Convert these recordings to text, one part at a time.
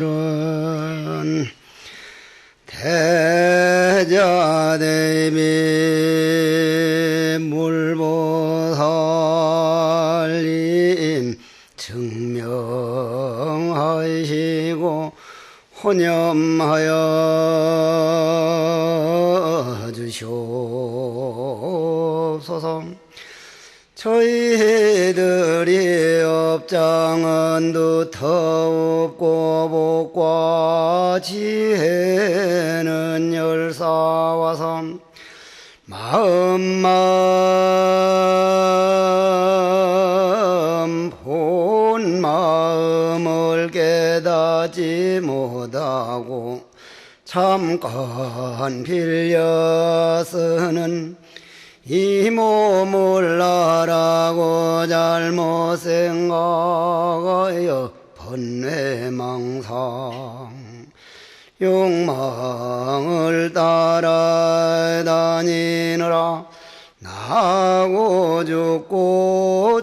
치심발은 대자대비 물보살님 증명하시고 혼염하여 주시옵소서. 저희들이 업장은 두터없고 복과 지혜는 열사와서 마음 본 마음을 깨닫지 못하고 잠깐 빌려 쓰는 이 몸을 나라고 잘못 생각하여 번뇌망상 욕망을 따라다니느라 나고 죽고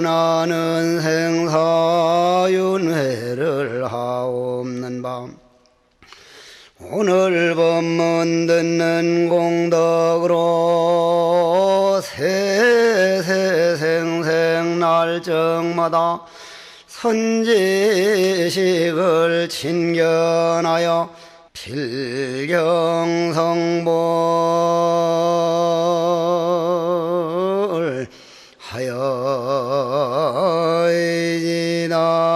나는 생사윤회를 하옵는 밤 오늘 법문 듣는 공덕으로 세세생생 날정마다 선지식을 친견하여 필경성불 하여이지나나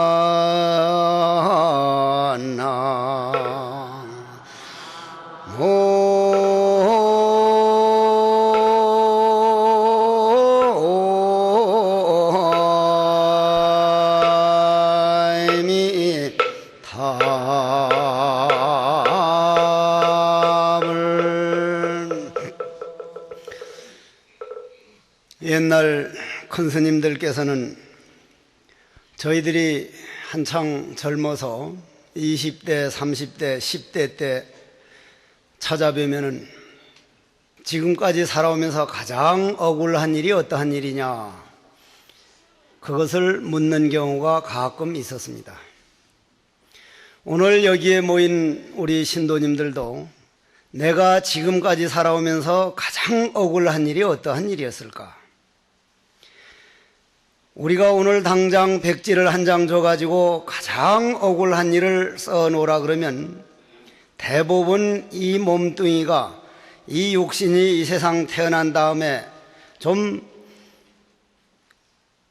옛날 큰 스님들께서는 저희들이 한창 젊어서 20대, 30대, 10대 때 찾아뵈면은 지금까지 살아오면서 가장 억울한 일이 어떠한 일이냐 그것을 묻는 경우가 가끔 있었습니다. 오늘 여기에 모인 우리 신도님들도 내가 지금까지 살아오면서 가장 억울한 일이 어떠한 일이었을까? 우리가 오늘 당장 백지를 한 장 줘가지고 가장 억울한 일을 써놓으라 그러면 대부분 이 몸뚱이가 이 육신이 이 세상 태어난 다음에 좀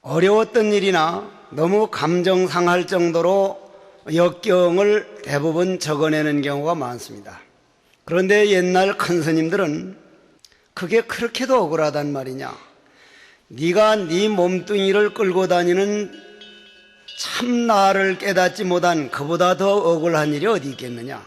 어려웠던 일이나 너무 감정 상할 정도로 역경을 대부분 적어내는 경우가 많습니다. 그런데 옛날 큰 스님들은 그게 그렇게도 억울하단 말이냐, 네가 네 몸뚱이를 끌고 다니는 참 나를 깨닫지 못한 그보다 더 억울한 일이 어디 있겠느냐,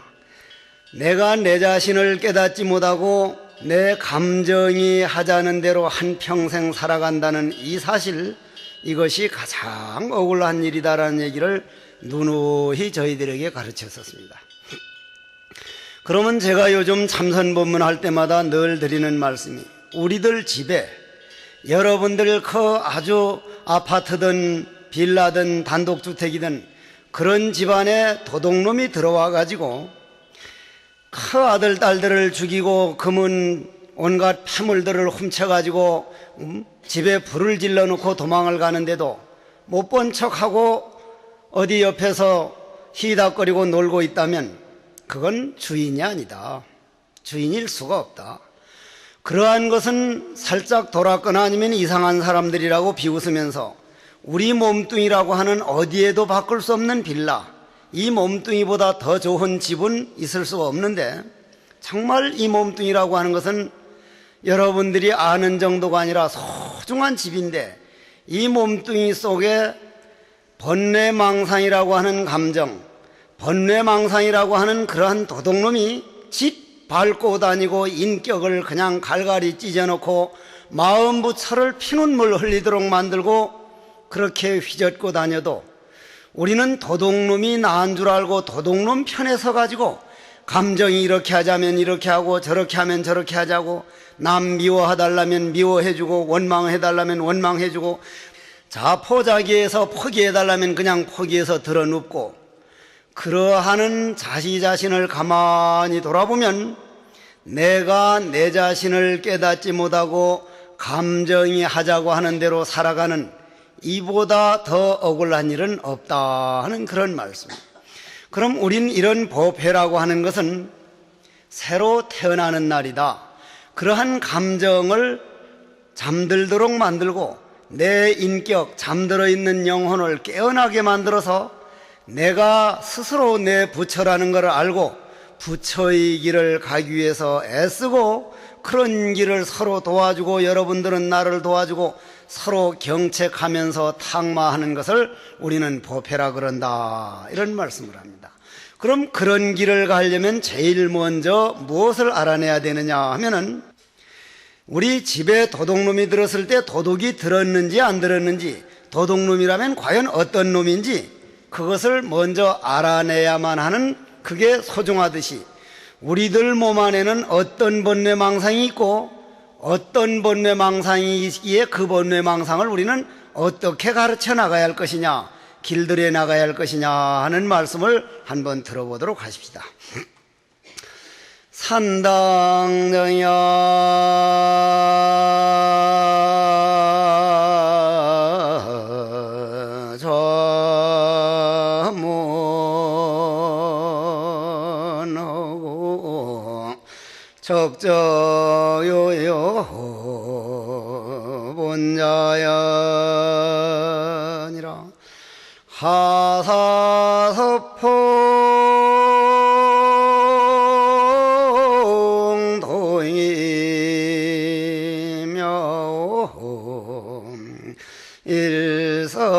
내가 내 자신을 깨닫지 못하고 내 감정이 하자는 대로 한평생 살아간다는 이 사실, 이것이 가장 억울한 일이다라는 얘기를 누누이 저희들에게 가르쳤었습니다. 그러면 제가 요즘 참선법문 할 때마다 늘 드리는 말씀이, 우리들 집에 여러분들 그 아주 아파트든 빌라든 단독주택이든 그런 집안에 도둑놈이 들어와 가지고 그 아들 딸들을 죽이고 금은 온갖 폐물들을 훔쳐 가지고 집에 불을 질러 놓고 도망을 가는데도 못 본 척하고 어디 옆에서 희닥거리고 놀고 있다면 그건 주인이 아니다, 주인일 수가 없다. 그러한 것은 살짝 돌았거나 아니면 이상한 사람들이라고 비웃으면서 우리 몸뚱이라고 하는 어디에도 바꿀 수 없는 빌라, 이 몸뚱이보다 더 좋은 집은 있을 수가 없는데, 정말 이 몸뚱이라고 하는 것은 여러분들이 아는 정도가 아니라 소중한 집인데, 이 몸뚱이 속에 번뇌망상이라고 하는 감정, 번뇌망상이라고 하는 그러한 도둑놈이 집 밟고 다니고 인격을 그냥 갈갈이 찢어놓고 마음부처를 피눈물 흘리도록 만들고 그렇게 휘젓고 다녀도 우리는 도둑놈이 나은 줄 알고 도둑놈 편에 서가지고 감정이 이렇게 하자면 이렇게 하고 저렇게 하면 저렇게 하자고, 남 미워해달라면 미워해주고 원망해달라면 원망해주고, 자포자기해서 포기해달라면 그냥 포기해서 드러눕고, 그러하는 자신을 가만히 돌아보면 내가 내 자신을 깨닫지 못하고 감정이 하자고 하는 대로 살아가는 이보다 더 억울한 일은 없다 하는 그런 말씀입니다. 그럼 우린 이런 보폐라고 하는 것은 새로 태어나는 날이다. 그러한 감정을 잠들도록 만들고 내 인격, 잠들어 있는 영혼을 깨어나게 만들어서 내가 스스로 내 부처라는 것을 알고 부처의 길을 가기 위해서 애쓰고, 그런 길을 서로 도와주고 여러분들은 나를 도와주고 서로 경책하면서 탁마하는 것을 우리는 보폐라 그런다, 이런 말씀을 합니다. 그럼 그런 길을 가려면 제일 먼저 무엇을 알아내야 되느냐 하면은, 우리 집에 도둑놈이 들었을 때 도둑이 들었는지 안 들었는지, 도둑놈이라면 과연 어떤 놈인지 그것을 먼저 알아내야만 하는, 그게 소중하듯이 우리들 몸 안에는 어떤 번뇌망상이 있고 어떤 번뇌망상이 있기에 그 번뇌망상을 우리는 어떻게 가르쳐 나가야 할 것이냐, 길들여 나가야 할 것이냐 하는 말씀을 한번 들어보도록 하십시다. 산당정야 저문하고 적저요요 본자연이라 하사서풍 도이며 일성하는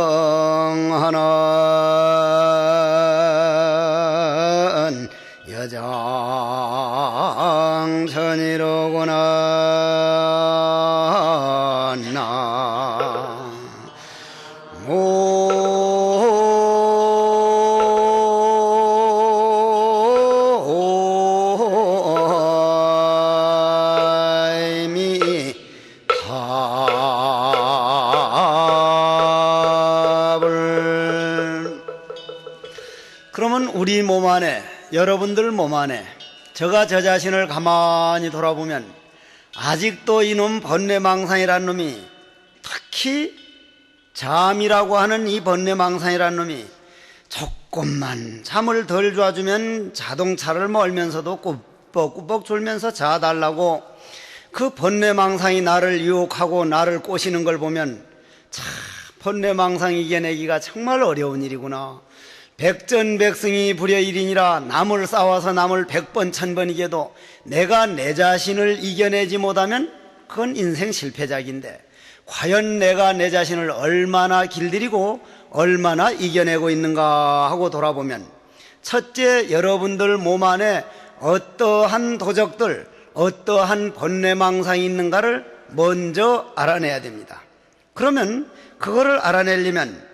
여장천이로구나. 그러면 우리 몸 안에, 여러분들 몸 안에 제가 저 자신을 가만히 돌아보면 아직도 이놈 번뇌망상이라는 놈이, 특히 잠이라고 하는 이 번뇌망상이라는 놈이 조금만 잠을 덜 줘주면 자동차를 몰면서도 꾸벅꾸벅 졸면서 자달라고 그 번뇌망상이 나를 유혹하고 나를 꼬시는 걸 보면, 참 번뇌망상 이겨내기가 정말 어려운 일이구나. 백전백승이 불여일이니라. 남을 싸워서 남을 100번 1000번 이겨도 내가 내 자신을 이겨내지 못하면 그건 인생 실패작인데, 과연 내가 내 자신을 얼마나 길들이고 얼마나 이겨내고 있는가 하고 돌아보면, 첫째, 여러분들 몸 안에 어떠한 도적들, 어떠한 번뇌망상이 있는가를 먼저 알아내야 됩니다. 그러면 그거를 알아내려면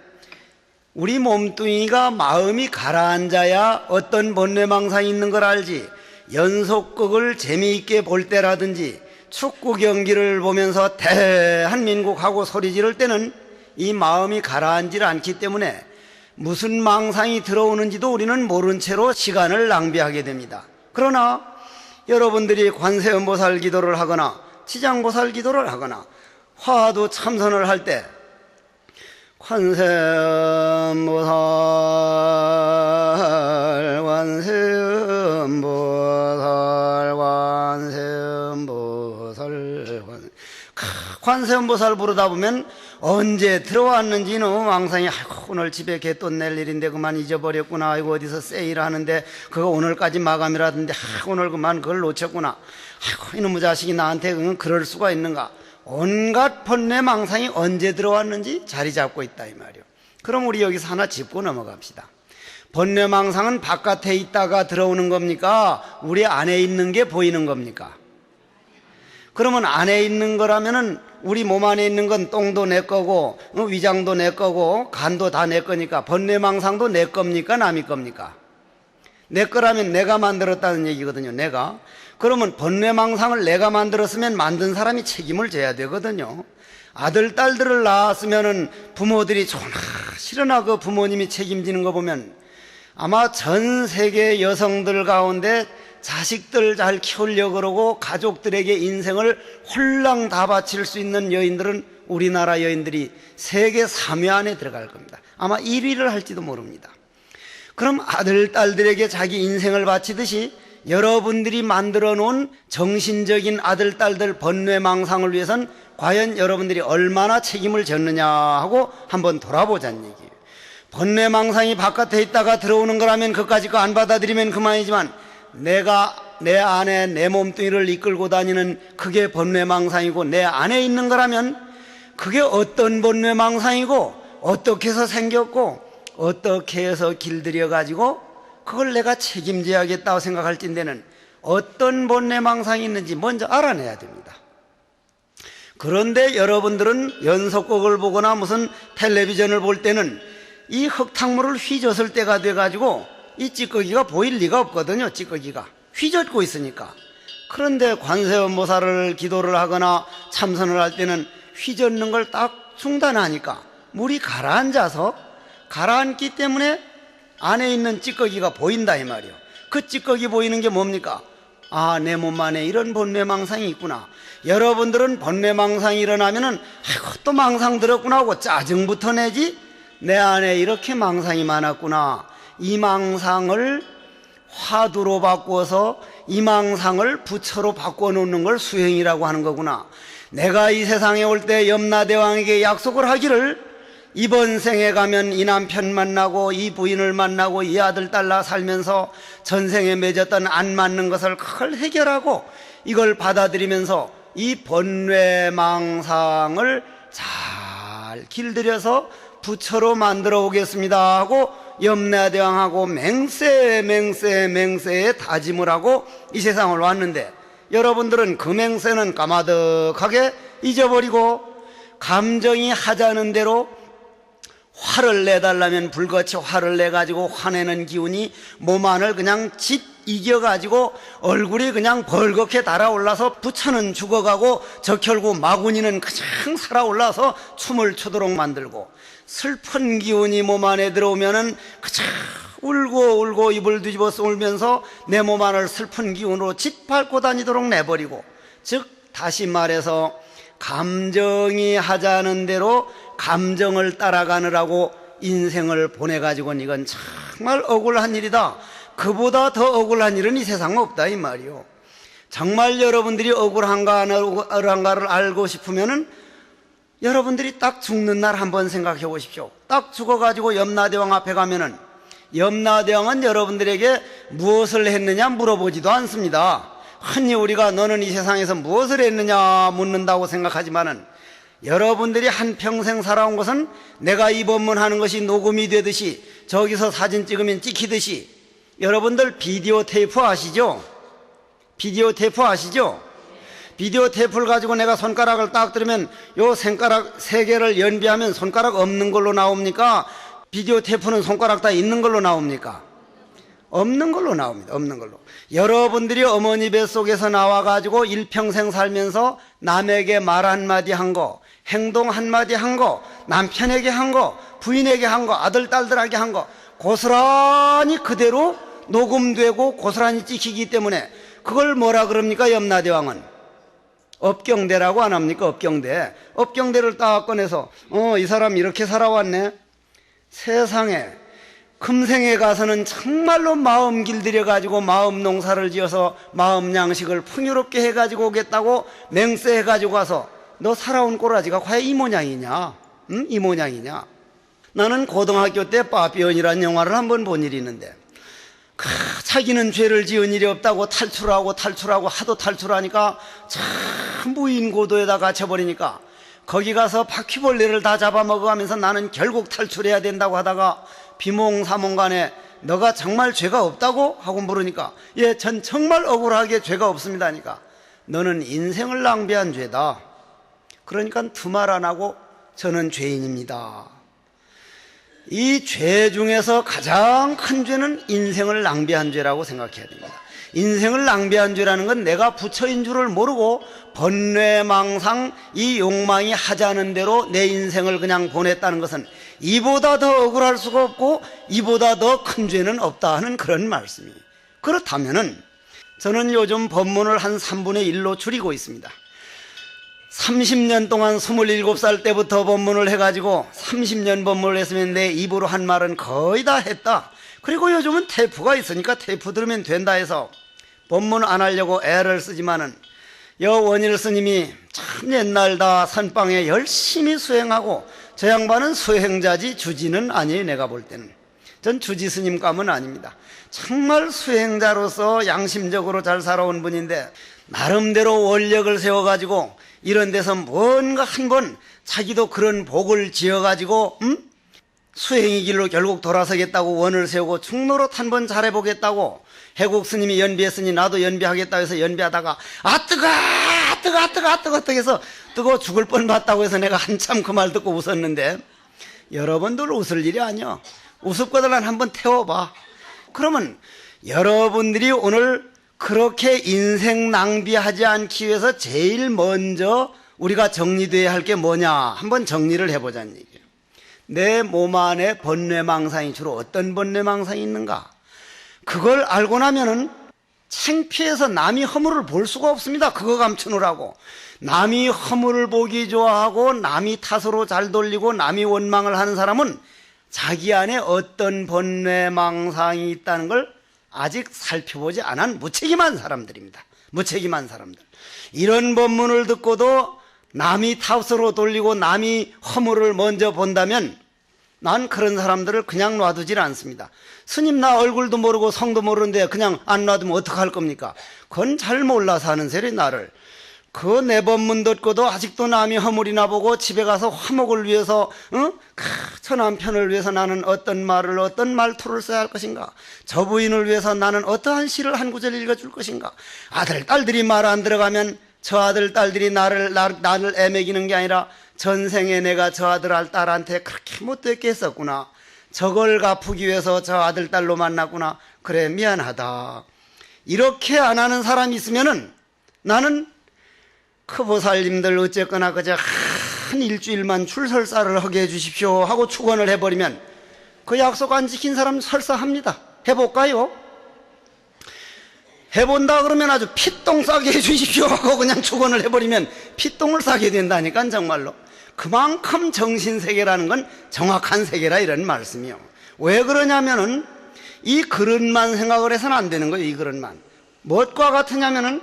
우리 몸뚱이가 마음이 가라앉아야 어떤 번뇌망상이 있는 걸 알지, 연속극을 재미있게 볼 때라든지 축구 경기를 보면서 대한민국 하고 소리 지를 때는 이 마음이 가라앉질 않기 때문에 무슨 망상이 들어오는지도 우리는 모른 채로 시간을 낭비하게 됩니다. 그러나 여러분들이 관세음보살 기도를 하거나 치장보살 기도를 하거나 화두 참선을 할 때 관세음보살 관세음보살 관세음보살 관세음보살 부르다 보면 언제 들어왔는지 너무 망상이, 아이고 오늘 집에 개돈 낼 일인데 그만 잊어버렸구나, 아이고 어디서 세일하는데 그거 오늘까지 마감이라던데, 아이고 오늘 그만 그걸 놓쳤구나, 아이고 이놈의 자식이 나한테 그럴 수가 있는가, 온갖 번뇌 망상이 언제 들어왔는지 자리 잡고 있다 이 말이요. 그럼 우리 여기서 하나 짚고 넘어갑시다. 번뇌 망상은 바깥에 있다가 들어오는 겁니까? 우리 안에 있는 게 보이는 겁니까? 그러면 안에 있는 거라면은 우리 몸 안에 있는 건 똥도 내 거고 위장도 내 거고 간도 다 내 거니까 번뇌 망상도 내 겁니까? 남의 겁니까? 내 거라면 내가 만들었다는 얘기거든요. 내가. 그러면 번뇌 망상을 내가 만들었으면 만든 사람이 책임을 져야 되거든요. 아들 딸들을 낳았으면은 부모들이 좋나 싫으나 그 부모님이 책임지는 거 보면 아마 전 세계 여성들 가운데 자식들 잘 키우려고 그러고 가족들에게 인생을 홀랑 다 바칠 수 있는 여인들은 우리나라 여인들이 세계 3위 안에 들어갈 겁니다. 아마 1위를 할지도 모릅니다. 그럼 아들 딸들에게 자기 인생을 바치듯이 여러분들이 만들어 놓은 정신적인 아들 딸들 번뇌 망상을 위해선 과연 여러분들이 얼마나 책임을 졌느냐 하고 한번 돌아보자는 얘기예요. 번뇌 망상이 바깥에 있다가 들어오는 거라면 그까짓 거 안 받아들이면 그만이지만 내가 내 안에 내 몸뚱이를 이끌고 다니는 그게 번뇌 망상이고 내 안에 있는 거라면 그게 어떤 번뇌 망상이고 어떻게 해서 생겼고 어떻게 해서 길들여 가지고 그걸 내가 책임져야겠다고 생각할진대는 어떤 번뇌 망상이 있는지 먼저 알아내야 됩니다. 그런데 여러분들은 연속극을 보거나 무슨 텔레비전을 볼 때는 이 흙탕물을 휘젓을 때가 돼가지고 이 찌꺼기가 보일 리가 없거든요. 찌꺼기가 휘젓고 있으니까. 그런데 관세음보살을 기도를 하거나 참선을 할 때는 휘젓는 걸 딱 중단하니까 물이 가라앉아서 가라앉기 때문에 안에 있는 찌꺼기가 보인다 이 말이요. 그 찌꺼기 보이는 게 뭡니까? 아, 내 몸 안에 이런 번뇌망상이 있구나. 여러분들은 번뇌망상이 일어나면은 아이고 또 망상 들었구나 하고 짜증부터 내지 내 안에 이렇게 망상이 많았구나. 이 망상을 화두로 바꿔서 이 망상을 부처로 바꿔놓는 걸 수행이라고 하는 거구나. 내가 이 세상에 올 때 염라대왕에게 약속을 하기를 이번 생에 가면 이 남편 만나고 이 부인을 만나고 이 아들 딸 살면서 전생에 맺었던 안 맞는 것을 그걸 해결하고 이걸 받아들이면서 이 번뇌망상을 잘 길들여서 부처로 만들어 오겠습니다 하고 염라대왕하고 맹세에 다짐을 하고 이 세상을 왔는데 여러분들은 그 맹세는 까마득하게 잊어버리고 감정이 하자는 대로 화를 내달라면 불같이 화를 내가지고 화내는 기운이 몸 안을 그냥 짓 이겨가지고 얼굴이 그냥 벌겋게 달아올라서 부처는 죽어가고 적혈구 마구니는 그냥 살아올라서 춤을 추도록 만들고 슬픈 기운이 몸 안에 들어오면은 그냥 울고 입을 뒤집어서 울면서 내 몸 안을 슬픈 기운으로 짓밟고 다니도록 내버리고 즉 다시 말해서 감정이 하자는 대로 감정을 따라가느라고 인생을 보내가지고는 이건 정말 억울한 일이다. 그보다 더 억울한 일은 이 세상에 없다 이 말이요. 정말 여러분들이 억울한가를 알고 싶으면은 여러분들이 딱 죽는 날 한번 생각해 보십시오. 딱 죽어가지고 염라대왕 앞에 가면은 염라대왕은 여러분들에게 무엇을 했느냐 물어보지도 않습니다. 흔히 우리가 너는 이 세상에서 무엇을 했느냐 묻는다고 생각하지만은 여러분들이 한평생 살아온 것은 내가 이 법문하는 것이 녹음이 되듯이 저기서 사진 찍으면 찍히듯이 여러분들 비디오 테이프 아시죠? 비디오 테이프 아시죠? 비디오 테이프를 가지고 내가 손가락을 딱 들으면 요 손가락 3개를 연비하면 손가락 없는 걸로 나옵니까? 비디오 테이프는 손가락 다 있는 걸로 나옵니까? 없는 걸로 나옵니다. 없는 걸로. 여러분들이 어머니 뱃속에서 나와가지고 일평생 살면서 남에게 말 한마디 한 거, 행동 한마디 한 거, 남편에게 한 거, 부인에게 한 거, 아들 딸들에게 한 거 고스란히 그대로 녹음되고 고스란히 찍히기 때문에 그걸 뭐라 그럽니까? 염라대왕은 업경대라고 안 합니까? 업경대. 업경대를 딱 꺼내서 이 사람 이렇게 살아왔네. 세상에 금생에 가서는 정말로 마음 길들여 가지고 마음 농사를 지어서 마음 양식을 풍요롭게 해가지고 오겠다고 맹세해 가지고 가서 너 살아온 꼬라지가 과연 이 모양이냐? 응? 이 모양이냐? 나는 고등학교 때 빠삐언이라는 영화를 한번 본 일이 있는데 자기는 죄를 지은 일이 없다고 탈출하고 하도 탈출하니까 참 무인고도에다 갇혀버리니까 거기 가서 바퀴벌레를 다 잡아먹어가면서 나는 결국 탈출해야 된다고 하다가 비몽사몽간에 너가 정말 죄가 없다고? 하고 물으니까 예, 전 정말 억울하게 죄가 없습니다 하니까 너는 인생을 낭비한 죄다. 그러니까 두말 안 하고 저는 죄인입니다. 이 죄 중에서 가장 큰 죄는 인생을 낭비한 죄라고 생각해야 됩니다. 인생을 낭비한 죄라는 건 내가 부처인 줄을 모르고 번뇌망상 이 욕망이 하자는 대로 내 인생을 그냥 보냈다는 것은 이보다 더 억울할 수가 없고 이보다 더 큰 죄는 없다 하는 그런 말씀이에요. 그렇다면은 저는 요즘 법문을 한 3분의 1로 줄이고 있습니다. 30년 동안 27살 때부터 법문을 해가지고 30년 법문을 했으면 내 입으로 한 말은 거의 다 했다. 그리고 요즘은 테이프가 있으니까 테이프 들으면 된다 해서 법문 안 하려고 애를 쓰지만은 원일 스님이 참 옛날 다 선방에 열심히 수행하고 저 양반은 수행자지 주지는 아니에요. 내가 볼 때는 전 주지 스님감은 아닙니다. 정말 수행자로서 양심적으로 잘 살아온 분인데 나름대로 원력을 세워가지고 이런 데서 뭔가 한 번 자기도 그런 복을 지어가지고 수행의 길로 결국 돌아서겠다고 원을 세우고 충노릇 한 번 잘해보겠다고 해국 스님이 연비했으니 나도 연비하겠다고 해서 연비하다가 뜨거 해서 뜨거 죽을 뻔봤다고 해서 내가 한참 그 말 듣고 웃었는데 여러분들 웃을 일이 아니야. 우습거들만 한번 태워봐. 그러면 여러분들이 오늘 그렇게 인생 낭비하지 않기 위해서 제일 먼저 우리가 정리돼야 할 게 뭐냐 한번 정리를 해보자는 얘기예요. 내 몸 안에 번뇌망상이 주로 어떤 번뇌망상이 있는가 그걸 알고 나면은 창피해서 남이 허물을 볼 수가 없습니다. 그거 감추느라고 남이 허물을 보기 좋아하고 남이 탓으로 잘 돌리고 남이 원망을 하는 사람은 자기 안에 어떤 번뇌망상이 있다는 걸 아직 살펴보지 않은 무책임한 사람들입니다. 무책임한 사람들. 이런 법문을 듣고도 남이 탓으로 돌리고 남이 허물을 먼저 본다면 난 그런 사람들을 그냥 놔두질 않습니다. 스님 나 얼굴도 모르고 성도 모르는데 그냥 안 놔두면 어떡할 겁니까? 그건 잘 몰라서 하는 소리 나를. 그 내 법문 듣고도 아직도 남이 허물이나 보고 집에 가서 화목을 위해서 저 남편을 위해서 나는 어떤 말을 어떤 말투를 써야 할 것인가, 저 부인을 위해서 나는 어떠한 시를 한 구절 읽어줄 것인가. 아들 딸들이 말 안 들어가면 저 아들 딸들이 나를 애매기는 게 아니라 전생에 내가 저 아들 딸한테 그렇게 못되게 했었구나, 저걸 갚기 위해서 저 아들 딸로 만났구나, 그래 미안하다. 이렇게 안 하는 사람이 있으면은 나는 그 보살님들 어쨌거나 그저 한 일주일만 출설사를 하게 해주십시오 하고 축원을 해버리면 그 약속 안 지킨 사람 설사합니다. 해볼까요? 해본다 그러면 아주 피똥 싸게 해주십시오 하고 그냥 축원을 해버리면 피똥을 싸게 된다니까. 정말로 그만큼 정신세계라는 건 정확한 세계라 이런 말씀이요. 왜 그러냐면은 이 그릇만 생각을 해서는 안 되는 거예요. 이 그릇만 무엇과 같으냐면은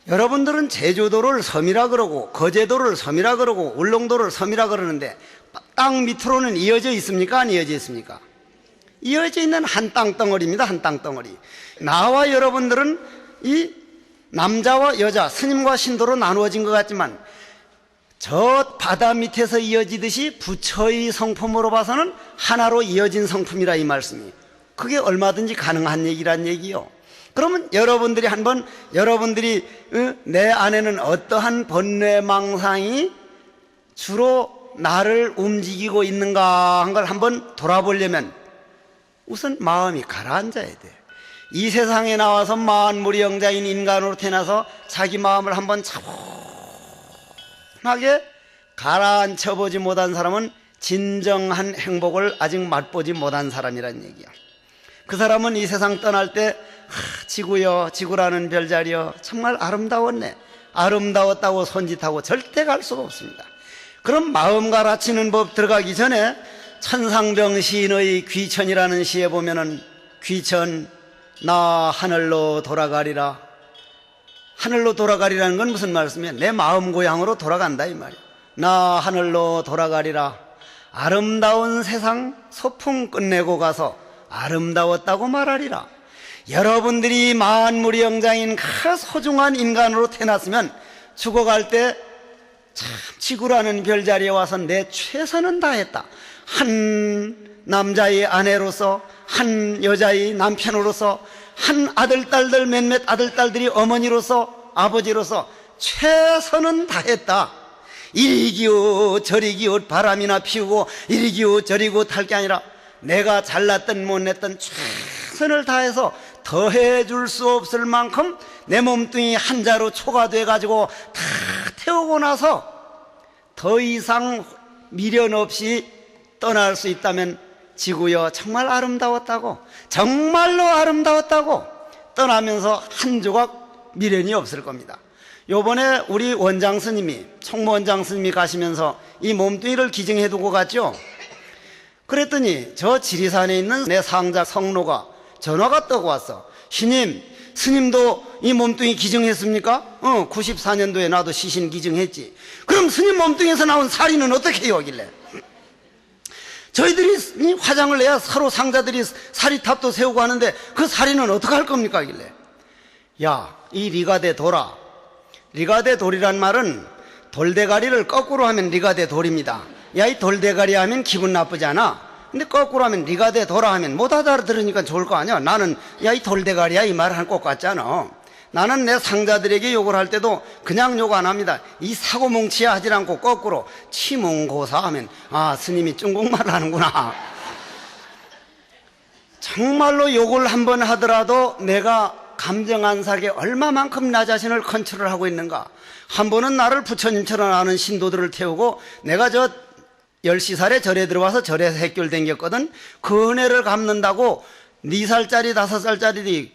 여러분들은 제주도를 섬이라 그러고 거제도를 섬이라 그러고 울릉도를 섬이라 그러는데 땅 밑으로는 이어져 있습니까? 안 이어져 있습니까? 이어져 있는 한 땅덩어리입니다. 한 땅덩어리. 나와 여러분들은 이 남자와 여자, 스님과 신도로 나누어진 것 같지만 저 바다 밑에서 이어지듯이 부처의 성품으로 봐서는 하나로 이어진 성품이라 이 말씀이. 그게 얼마든지 가능한 얘기란 얘기요. 그러면 여러분들이 한번 여러분들이 내 안에는 어떠한 번뇌망상이 주로 나를 움직이고 있는가 한 걸 한번 돌아보려면 우선 마음이 가라앉아야 돼. 이 세상에 나와서 만물이 영자인 인간으로 태어나서 자기 마음을 한번 차분하게 가라앉혀보지 못한 사람은 진정한 행복을 아직 맛보지 못한 사람이란 얘기야. 그 사람은 이 세상 떠날 때 지구여, 지구라는 별자리여, 정말 아름다웠네, 아름다웠다고 손짓하고 절대 갈 수가 없습니다. 그럼 마음 갈아치는 법 들어가기 전에 천상병 시인의 귀천이라는 시에 보면은 귀천 나 하늘로 돌아가리라. 하늘로 돌아가리라는 건 무슨 말씀이에요? 내 마음 고향으로 돌아간다 이 말이에요. 나 하늘로 돌아가리라. 아름다운 세상 소풍 끝내고 가서 아름다웠다고 말하리라. 여러분들이 만물의 영장인 그 소중한 인간으로 태어났으면 죽어갈 때 참 지구라는 별자리에 와서 내 최선은 다했다. 한 남자의 아내로서, 한 여자의 남편으로서, 한 아들, 딸들 몇몇 아들, 딸들이 어머니로서, 아버지로서 최선은 다했다. 이리기웃 저리기웃 바람이나 피우고 이리기웃 저리기웃 할 게 아니라 내가 잘났든 못냈든 최선을 다해서 더해줄 수 없을 만큼 내 몸뚱이 한자로 초가 돼가지고 다 태우고 나서 더 이상 미련 없이 떠날 수 있다면 지구여 정말 아름다웠다고, 정말로 아름다웠다고 떠나면서 한 조각 미련이 없을 겁니다. 요번에 우리 원장 스님이, 총무원장 스님이 가시면서 이 몸뚱이를 기증해 두고 갔죠. 그랬더니 저 지리산에 있는 내 상자 성로가 전화가 떠고 왔어. 스님도 이 몸뚱이 기증했습니까? 94년도에 나도 시신 기증했지. 그럼 스님 몸뚱이에서 나온 사리는 어떻게 해요? 하길래 저희들이 화장을 내야 서로 상자들이 사리탑도 세우고 하는데 그 사리는 어떻게 할 겁니까? 하길래 야, 이 리가데 돌아. 리가데 돌이란 말은 돌대가리를 거꾸로 하면 리가데 돌입니다. 야, 이 돌대가리 하면 기분 나쁘지 않아? 근데 거꾸로 하면 리가데 돌아 하면 못 알아들으니까 좋을 거 아니야. 나는 야, 이 돌대가리야 이 말을 할 것 같잖아. 나는 내 상자들에게 욕을 할 때도 그냥 욕 안 합니다. 이 사고뭉치야 하지 않고 거꾸로 치몽고사 하면 아, 스님이 중국말을 하는구나. 정말로 욕을 한번 하더라도 내가 감정 안삭에 얼마만큼 나 자신을 컨트롤 하고 있는가. 한 번은 나를 부처님처럼 아는 신도들을 태우고 내가 저 10시살에 절에 들어와서 절에서 핵교를 댕겼거든. 그 은혜를 갚는다고 4살짜리 5살짜리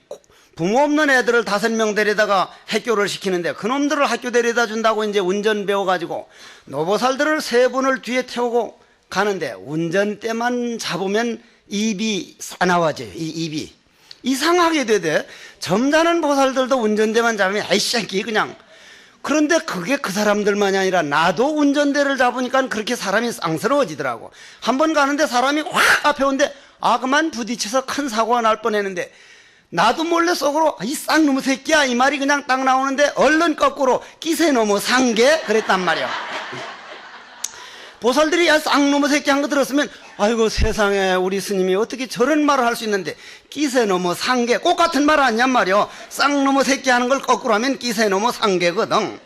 부모 없는 애들을 5명 데려다가 핵교를 시키는데 그놈들을 학교 데려다 준다고 이제 운전 배워가지고 노보살들을 3분을 뒤에 태우고 가는데 운전대만 잡으면 입이 싸나워져요. 이 입이 이상하게 되대. 점잖은 보살들도 운전대만 잡으면 아이씨 그냥. 그런데 그게 그 사람들만이 아니라 나도 운전대를 잡으니까 그렇게 사람이 쌍스러워지더라고. 한 번 가는데 사람이 확 앞에 오는데 그만 부딪혀서 큰 사고가 날 뻔했는데 나도 몰래 속으로 이 쌍놈의 새끼야 이 말이 그냥 딱 나오는데 얼른 거꾸로 끼세 넘어 상게 그랬단 말이야. 보살들이 야 쌍놈의 새끼 한 거 들었으면 아이고 세상에 우리 스님이 어떻게 저런 말을 할 수 있는데 끼세 넘어 상게 꼭 같은 말 아니냔 말이야. 쌍놈의 새끼 하는 걸 거꾸로 하면 끼세 넘어 상게거든.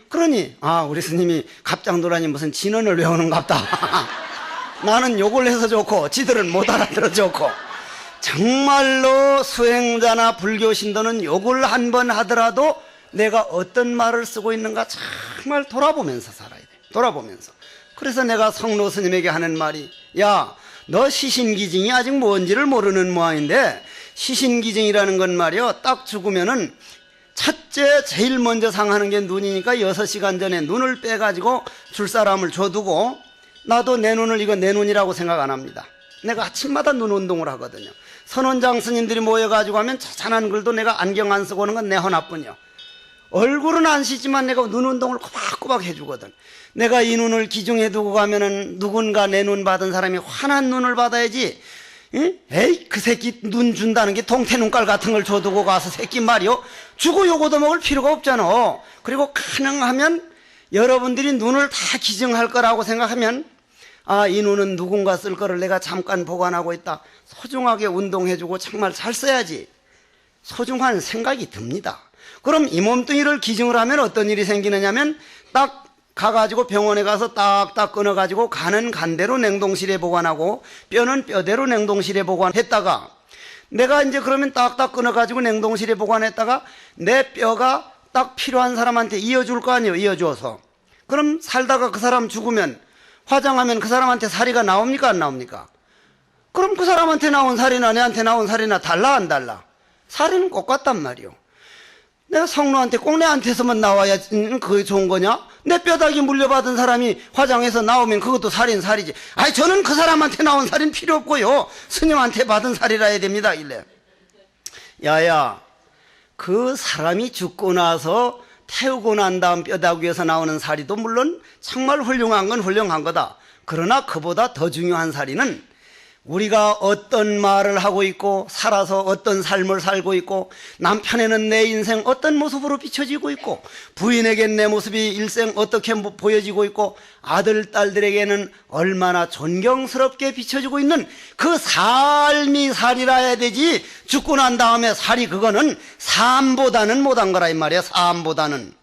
그러니 우리 스님이 갑장도라니 무슨 진언을 외우는갑다. 나는 욕을 해서 좋고 지들은 못 알아들어 좋고. 정말로 수행자나 불교 신도는 욕을 한 번 하더라도 내가 어떤 말을 쓰고 있는가 정말 돌아보면서 살아야 돼. 돌아보면서. 그래서 내가 성로 스님에게 하는 말이 야, 너 시신기증이 아직 뭔지를 모르는 모양인데 시신기증이라는 건 말이요. 딱 죽으면은 첫째 제일 먼저 상하는 게 눈이니까 6시간 전에 눈을 빼가지고 줄 사람을 줘두고 나도 내 눈을 이거 내 눈이라고 생각 안 합니다. 내가 아침마다 눈 운동을 하거든요. 선원장 스님들이 모여가지고 하면 자잔한 글도 내가 안경 안 쓰고 오는 건 내 하나뿐이요. 얼굴은 안 씻지만 내가 눈 운동을 꼬박꼬박 해주거든. 내가 이 눈을 기중해 두고 가면은 누군가 내 눈 받은 사람이 환한 눈을 받아야지. 응? 에이 그 새끼 눈 준다는 게 동태 눈깔 같은 걸 줘두고 가서 새끼 말이요. 주고 요거도 먹을 필요가 없잖아. 그리고 가능하면 여러분들이 눈을 다 기증할 거라고 생각하면 이 눈은 누군가 쓸 거를 내가 잠깐 보관하고 있다. 소중하게 운동해주고 정말 잘 써야지. 소중한 생각이 듭니다. 그럼 이 몸뚱이를 기증을 하면 어떤 일이 생기느냐면 딱 가가지고 병원에 가서 딱딱 끊어가지고 간은 간대로 냉동실에 보관하고 뼈는 뼈대로 냉동실에 보관했다가 내가 이제 그러면 딱딱 끊어가지고 냉동실에 보관했다가 내 뼈가 딱 필요한 사람한테 이어줄 거 아니에요. 이어줘서. 그럼 살다가 그 사람 죽으면 화장하면 그 사람한테 사리가 나옵니까 안 나옵니까? 그럼 그 사람한테 나온 사리나 내한테 나온 사리나 달라 안 달라? 사리는 똑같단 말이요. 내가 성노한테 꼭 내한테서만 나와야 그게 좋은 거냐? 내 뼈다귀 물려받은 사람이 화장해서 나오면 그것도 살인살이지. 아니 저는 그 사람한테 나온 살인 필요 없고요, 스님한테 받은 살이라 해야 됩니다. 이래. 야야, 그 사람이 죽고 나서 태우고 난 다음 뼈다귀에서 나오는 살이도 물론 정말 훌륭한 건 훌륭한 거다. 그러나 그보다 더 중요한 살이는 우리가 어떤 말을 하고 있고 살아서 어떤 삶을 살고 있고, 남편에는 내 인생 어떤 모습으로 비춰지고 있고, 부인에겐 내 모습이 일생 어떻게 보여지고 있고, 아들 딸들에게는 얼마나 존경스럽게 비춰지고 있는 그 삶이 살이라 해야 되지, 죽고 난 다음에 살이 그거는 삶보다는 못한 거라 이 말이야. 삶보다는.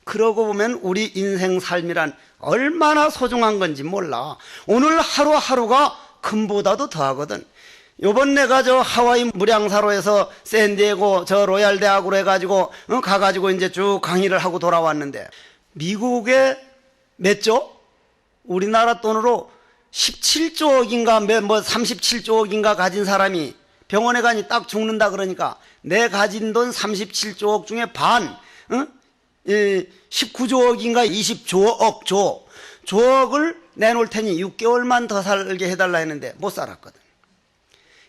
그러고 보면 우리 인생 삶이란 얼마나 소중한 건지 몰라. 오늘 하루하루가 금보다도 더하거든. 요번 내가 저 하와이 무량사로에서 샌디에고 저 로얄 대학으로 해가지고 가가지고 이제 쭉 강의를 하고 돌아왔는데, 미국에 몇 조? 우리나라 돈으로 17조억인가 뭐 37조억인가 가진 사람이 병원에 가니 딱 죽는다 그러니까, 내 가진 돈 37조억 중에 반, 19조억인가 20조억 조억을 내놓을 테니 6개월만 더 살게 해달라 했는데 못 살았거든.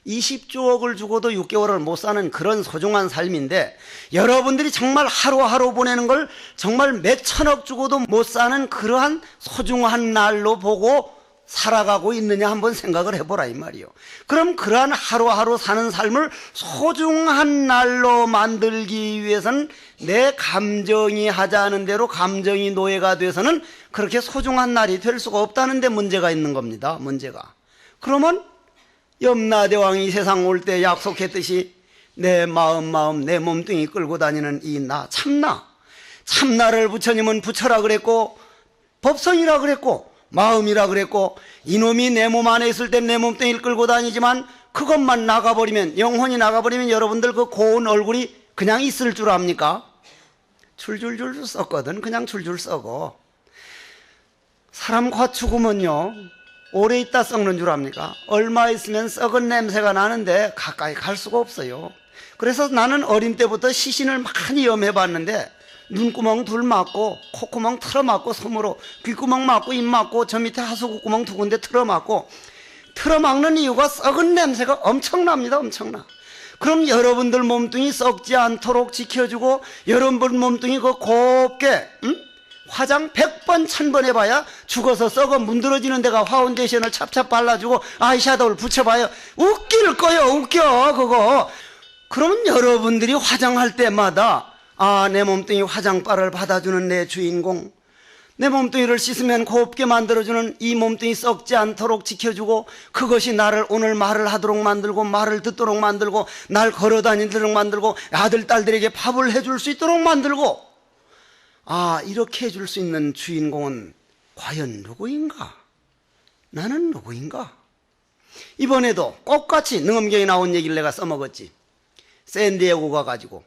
20조억을 주고도 6개월을 못 사는 그런 소중한 삶인데, 여러분들이 정말 하루하루 보내는 걸 정말 몇 천억 주고도 못 사는 그러한 소중한 날로 보고 살아가고 있느냐 한번 생각을 해보라 이 말이요. 그럼 그러한 하루하루 사는 삶을 소중한 날로 만들기 위해서는 내 감정이 하자는 대로 감정이 노예가 돼서는 그렇게 소중한 날이 될 수가 없다는 데 문제가 있는 겁니다. 문제가. 그러면 염라대왕이 세상 올 때 약속했듯이 내 마음 내 몸뚱이 끌고 다니는 이 나 참나를 부처님은 부처라 그랬고, 법성이라 그랬고, 마음이라 그랬고, 이놈이 내 몸 안에 있을 땐 내 몸뚱이를 끌고 다니지만 그것만 나가버리면, 영혼이 나가버리면 여러분들 그 고운 얼굴이 그냥 있을 줄 압니까? 줄줄줄 썩거든. 그냥 줄줄 썩어. 사람 과 죽으면요 오래 있다 썩는 줄 압니까? 얼마 있으면 썩은 냄새가 나는데 가까이 갈 수가 없어요. 그래서 나는 어린 때부터 시신을 많이 염해봤는데, 눈구멍 둘 막고 콧구멍 틀어막고 솜으로, 귓구멍 막고 입 막고 저 밑에 하수구구멍 두 군데 틀어막고, 틀어막는 이유가 썩은 냄새가 엄청납니다. 엄청나. 그럼 여러분들 몸뚱이 썩지 않도록 지켜주고, 여러분 몸뚱이 그 곱게 화장 100번 1000번 해봐야 죽어서 썩어 문드러지는 데가 파운데이션을 찹찹 발라주고 아이샤도우를 붙여봐요. 웃길 거요. 웃겨 그거. 그러면 여러분들이 화장할 때마다 내 몸뚱이 화장바를 받아주는 내 주인공, 내 몸뚱이를 씻으면 곱게 만들어주는 이 몸뚱이 썩지 않도록 지켜주고, 그것이 나를 오늘 말을 하도록 만들고, 말을 듣도록 만들고, 날 걸어다니도록 만들고, 아들 딸들에게 밥을 해줄 수 있도록 만들고, 이렇게 해줄 수 있는 주인공은 과연 누구인가? 나는 누구인가? 이번에도 똑같이 능엄경에 나온 얘기를 내가 써먹었지. 샌디에고 가가지고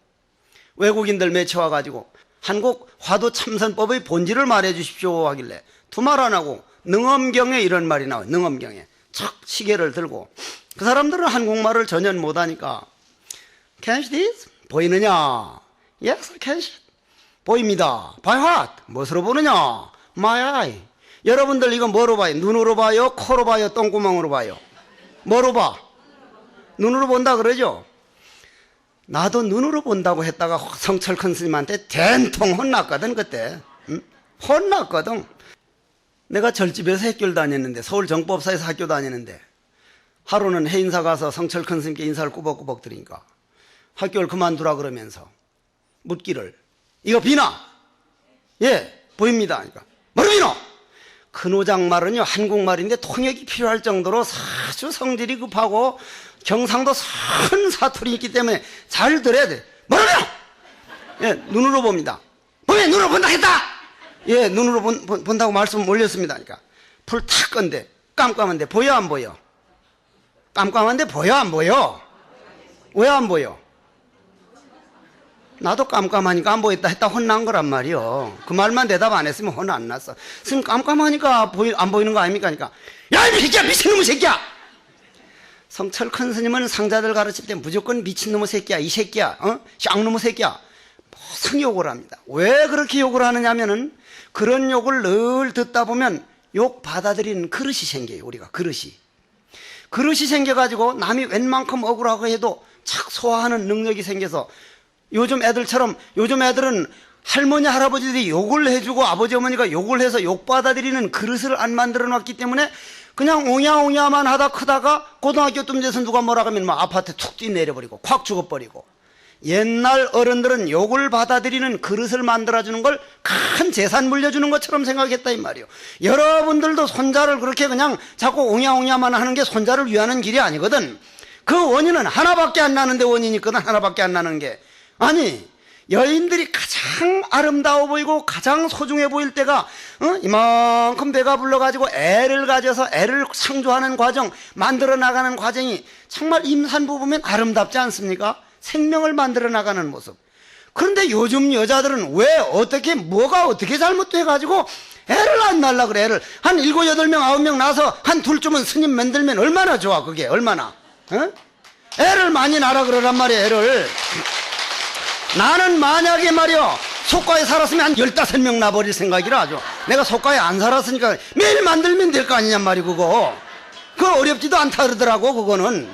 외국인들 매쳐와가지고 한국 화두 참선법의 본질을 말해 주십시오 하길래 두 말 안 하고 능엄경에 이런 말이 나와요. 능엄경에 척 시계를 들고, 그 사람들은 한국말을 전혀 못하니까 Can you see this? 보이느냐? Yes, I can see. 보입니다. By what? 무엇으로 보느냐? My eye. 여러분들 이거 뭐로 봐요? 눈으로 봐요? 코로 봐요? 똥구멍으로 봐요? 뭐로 봐? 눈으로 본다 그러죠? 나도 눈으로 본다고 했다가 성철 큰 스님한테 된통 혼났거든. 그때 혼났거든. 내가 절집에서 학교를 다녔는데, 서울 정법사에서 학교 다니는데, 하루는 해인사 가서 성철 큰 스님께 인사를 꾸벅꾸벅 드리니까 학교를 그만두라 그러면서 묻기를, 이거 비나? 예, 보입니다. 그러니까 뭐로 비노? 근호장 말은요 한국말인데 통역이 필요할 정도로 아주 성질이 급하고 경상도 선 사투리 있기 때문에 잘 들어야 돼. 뭐라며? 예, 눈으로 봅니다. 왜 눈으로 본다 했다? 예, 눈으로 본다고 말씀 올렸습니다. 그러니까 불 탁 건데 깜깜한데 보여 안 보여? 깜깜한데 보여 안 보여? 왜 안 보여? 나도 깜깜하니까 안 보였다 했다 혼난 거란 말이요. 그 말만 대답 안 했으면 혼 안 났어. 스님 깜깜하니까 안 보이는 거 아닙니까? 그러니까 야 이 새끼야, 미친놈의 새끼야. 성철 큰 스님은 상자들 가르칠 때 무조건 미친놈의 새끼야, 이 새끼야, 쌍놈의 새끼야, 무슨 욕을 합니다. 왜 그렇게 욕을 하느냐 하면은 그런 욕을 늘 듣다 보면 욕 받아들이는 그릇이 생겨요. 우리가 그릇이 생겨가지고 남이 웬만큼 억울하고 해도 착 소화하는 능력이 생겨서 요즘 애들은 할머니 할아버지들이 욕을 해주고 아버지 어머니가 욕을 해서 욕 받아들이는 그릇을 안 만들어 놨기 때문에 그냥 옹야옹야만 하다 크다가 고등학교 쯤 돼서 누가 뭐라 하면 막 아파트에 툭 뛰내려버리고 콱 죽어버리고. 옛날 어른들은 욕을 받아들이는 그릇을 만들어주는 걸 큰 재산 물려주는 것처럼 생각했다 이 말이에요. 여러분들도 손자를 그렇게 그냥 자꾸 옹야옹야만 하는 게 손자를 위하는 길이 아니거든. 그 원인은 하나밖에 안 나는데 원인이 있거든. 하나밖에 안 나는 게. 아니 여인들이 가장 아름다워 보이고 가장 소중해 보일 때가 이만큼 배가 불러가지고 애를 가져서 애를 상조하는 과정, 만들어 나가는 과정이 정말 임산부 보면 아름답지 않습니까? 생명을 만들어 나가는 모습. 그런데 요즘 여자들은 왜 어떻게 뭐가 어떻게 잘못돼가지고 애를 안 낳으려고 그래. 애를 한 7, 8명 9명 낳아서 한 둘쯤은 스님 만들면 얼마나 좋아. 그게 얼마나 애를 많이 낳으라 그러란 말이야. 애를 나는 만약에 말이야 속가에 살았으면 한 15명 낳아버릴 생각이라 아주. 내가 속가에 안 살았으니까 매일 만들면 될 거 아니냔 말이 그거 어렵지도 않다 그러더라고. 그거는